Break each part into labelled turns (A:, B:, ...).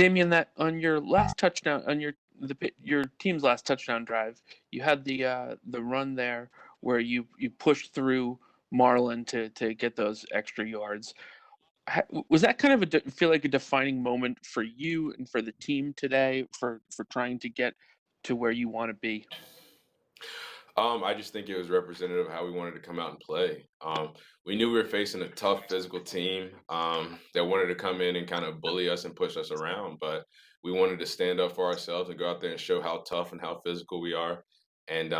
A: Damien, that on your last touchdown, on your team's last touchdown drive, you had the run there where you pushed through Marlon to get those extra yards. Was that kind of feel like a defining moment for you and for the team today for trying to get to where you want to be?
B: I just think it was representative of how we wanted to come out and play. We knew we were facing a tough physical team that wanted to come in and kind of bully us and push us around, but we wanted to stand up for ourselves and go out there and show how tough and how physical we are, and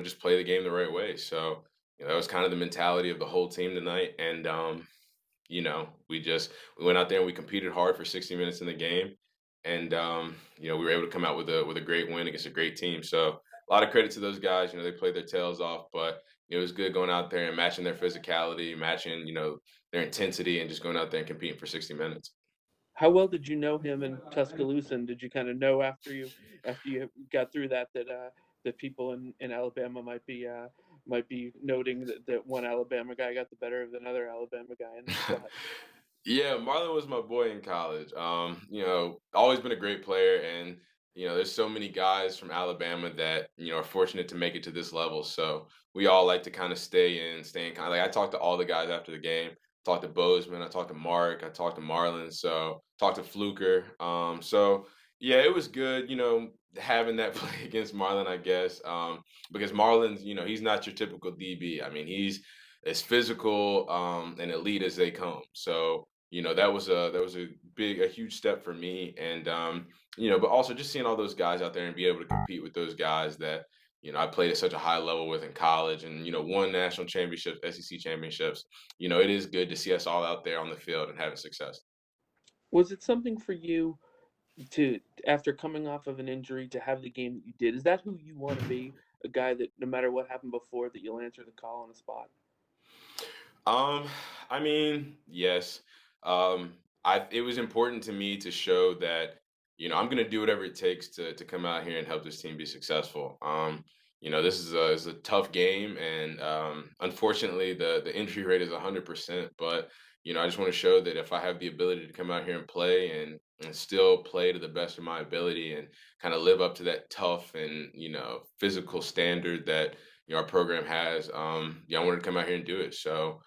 B: just play the game the right way. So that was kind of the mentality of the whole team tonight, and we went out there and we competed hard for 60 minutes in the game, and we were able to come out with a great win against a great team. So a lot of credit to those guys. They played their tails off, but it was good going out there and matching their physicality, matching their intensity, and just going out there and competing for 60 minutes.
A: How well did you know him in Tuscaloosa? And did you kind of know after you got through that people in Alabama might be noting that one Alabama guy got the better of another Alabama guy in the spot?
B: Yeah, Marlon was my boy in college. Always been a great player, and there's so many guys from Alabama that are fortunate to make it to this level. So we all like to kind of stay in kind of like I talked to all the guys after the game. Talked to Bozeman, I talked to Mark, I talked to Marlon, so talked to Fluker. So yeah, it was good, having that play against Marlon, I guess, because Marlon's, he's not your typical DB. I mean, he's as physical and elite as they come. So that was a huge step for me, and but also just seeing all those guys out there and be able to compete with those guys that I played at such a high level with in college, and won national championships, SEC championships. It is good to see us all out there on the field and having success.
A: Was it something for you to, after coming off of an injury, to have the game that you did? Is that who you want to be? A guy that no matter what happened before, that you'll answer the call on the spot?
B: Um, I mean, yes. It was important to me to show that, I'm gonna do whatever it takes to come out here and help this team be successful. This is a tough game, and unfortunately the injury rate is 100%. But I just want to show that if I have the ability to come out here and play and still play to the best of my ability and kind of live up to that tough and physical standard that our program has, I wanted to come out here and do it. So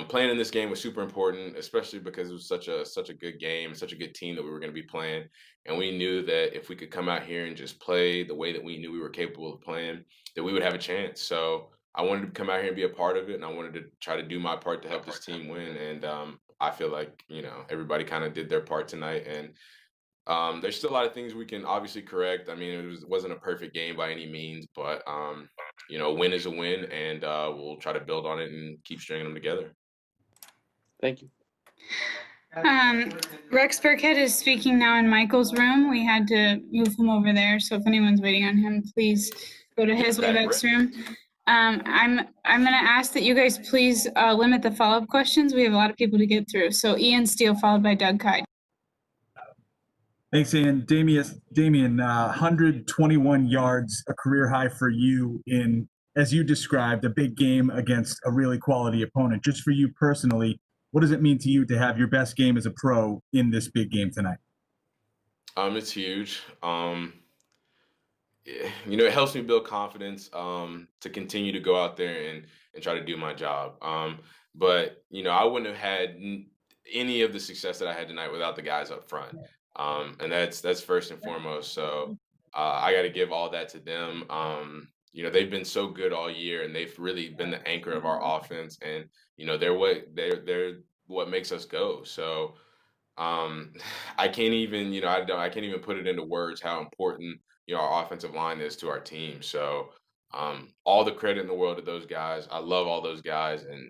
B: playing in this game was super important, especially because it was such a good game, such a good team that we were going to be playing, and we knew that if we could come out here and just play the way that we knew we were capable of playing, that we would have a chance. So I wanted to come out here and be a part of it, and I wanted to try to do my part to help this team win. And I feel like everybody kind of did their part tonight, and there's still a lot of things we can obviously correct. I mean, it wasn't a perfect game by any means, but a win is a win, and we'll try to build on it and keep stringing them together.
A: Thank you.
C: Rex Burkhead is speaking now in Michael's room. We had to move him over there, so if anyone's waiting on him, please go to his WebEx room. I'm going to ask that you guys please limit the follow-up questions. We have a lot of people to get through. So Ian Steele followed by Doug Kide.
D: Thanks, Ian. Damien, 121 yards, a career high for you in, as you described, a big game against a really quality opponent. Just for you personally, what does it mean to you to have your best game as a pro in this big game tonight?
B: It's huge. It helps me build confidence to continue to go out there and try to do my job. But I wouldn't have had any of the success that I had tonight without the guys up front. And that's first and foremost. So I got to give all that to them. They've been so good all year, and they've really been the anchor of our offense. And they're what makes us go. So I can't even I can't even put it into words how important our offensive line is to our team. So all the credit in the world to those guys. I love all those guys, and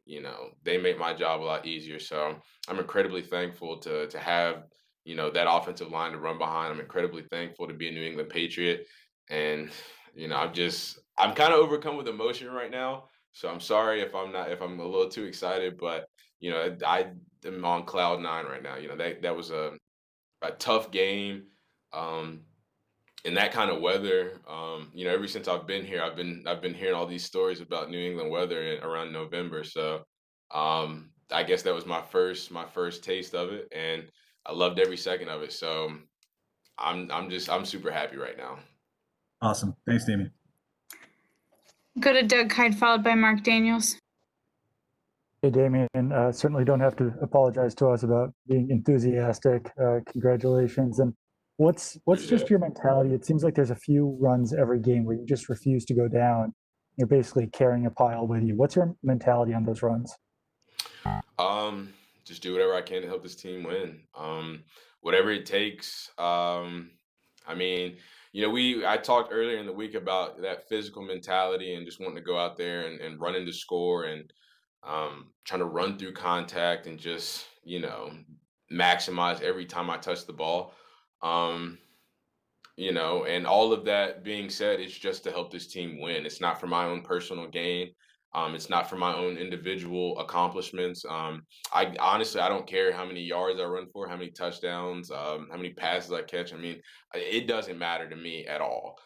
B: they make my job a lot easier. So I'm incredibly thankful to have that offensive line to run behind. I'm incredibly thankful to be a New England Patriot, and I'm kind of overcome with emotion right now. So I'm sorry if I'm a little too excited, but I am on cloud nine right now. That was a tough game. In that kind of weather, ever since I've been here, I've been hearing all these stories about New England weather around November. So I guess that was my first taste of it, and I loved every second of it. So I'm super happy right now.
D: Awesome. Thanks, Damien.
C: Go to Doug Hyde, followed by Mark Daniels.
E: Hey, Damien, certainly don't have to apologize to us about being enthusiastic. Congratulations. And what's just your mentality? It seems like there's a few runs every game where you just refuse to go down. You're basically carrying a pile with you. What's your mentality on those runs?
B: Just do whatever I can to help this team win. Whatever it takes. I mean, I talked earlier in the week about that physical mentality and just wanting to go out there and run into score and trying to run through contact and just, maximize every time I touch the ball. Um, and all of that being said, it's just to help this team win. It's not for my own personal gain. It's not for my own individual accomplishments. I honestly, I don't care how many yards I run for, how many touchdowns, how many passes I catch. I mean, it doesn't matter to me at all.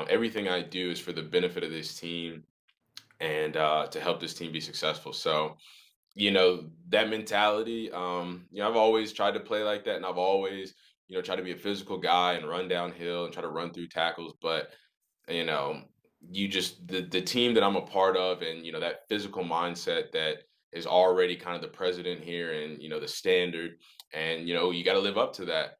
B: Everything I do is for the benefit of this team and to help this team be successful. So, that mentality, I've always tried to play like that, and I've always, tried to be a physical guy and run downhill and try to run through tackles. But, you know, you just the team that I'm a part of, and that physical mindset that is already kind of the president here, and the standard, and you got to live up to that.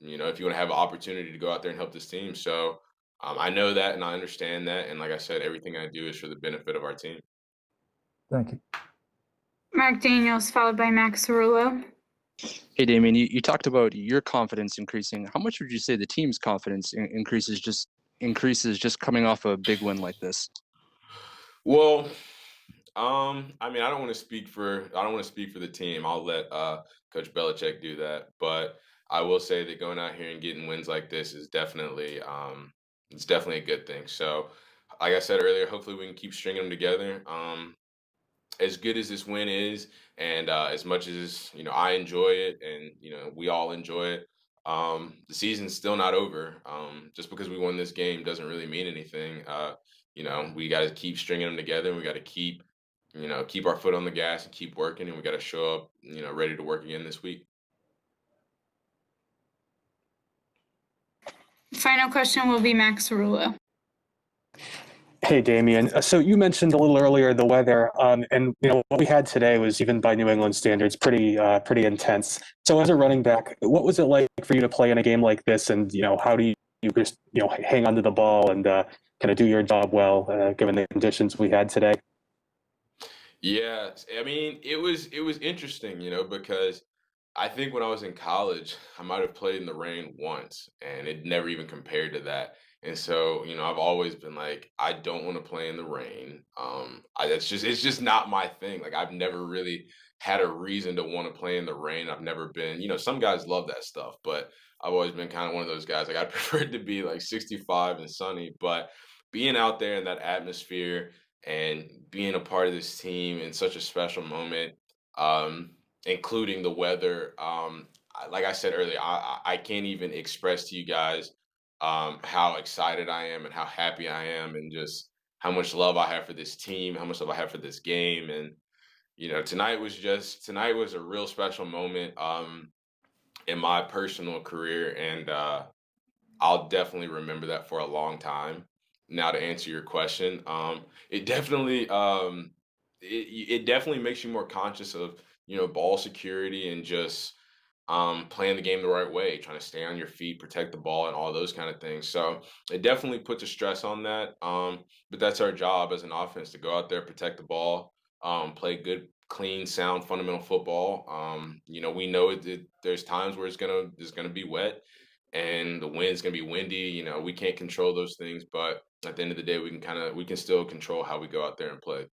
B: If you want to have an opportunity to go out there and help this team, so I know that and I understand that, and like I said, everything I do is for the benefit of our team.
E: Thank you.
C: Mark Daniels, followed by Max Cerullo.
F: Hey, Damien, you talked about your confidence increasing. How much would you say the team's confidence increases just coming off a big win like this?
B: Well, I mean, I don't want to speak for the team. I'll let Coach Belichick do that. But I will say that going out here and getting wins like this is definitely it's definitely a good thing. So, like I said earlier, hopefully we can keep stringing them together. As good as this win is, and as much as I enjoy it, and we all enjoy it, the season's still not over. Just because we won this game doesn't really mean anything. We got to keep stringing them together, and we got to keep our foot on the gas and keep working, and we got to show up, ready to work again this week.
C: Final question will be Max Cerullo.
G: Hey, Damien. So you mentioned a little earlier the weather, and what we had today was, even by New England standards, pretty intense. So as a running back, what was it like for you to play in a game like this, and how do you just hang onto the ball and kind of do your job well, given the conditions we had today?
B: Yeah, I mean, it was interesting, because I think when I was in college, I might have played in the rain once, and it never even compared to that. And so, I've always been like, I don't want to play in the rain. It's just not my thing. Like, I've never really had a reason to want to play in the rain. I've never been, some guys love that stuff, but I've always been kind of one of those guys. Like, I prefer it to be like 65 and sunny, but being out there in that atmosphere and being a part of this team in such a special moment, um, including the weather. Like I said earlier, I can't even express to you guys how excited I am and how happy I am, and just how much love I have for this team, how much love I have for this game. And tonight was a real special moment in my personal career, and I'll definitely remember that for a long time. Now, to answer your question, it definitely it definitely makes you more conscious of ball security, and just playing the game the right way, trying to stay on your feet, protect the ball, and all those kind of things. So it definitely puts a stress on that. But that's our job as an offense, to go out there, protect the ball, play good, clean, sound, fundamental football. We know there's times where it's gonna be wet, and the wind's gonna be windy. We can't control those things, but at the end of the day, we can still control how we go out there and play.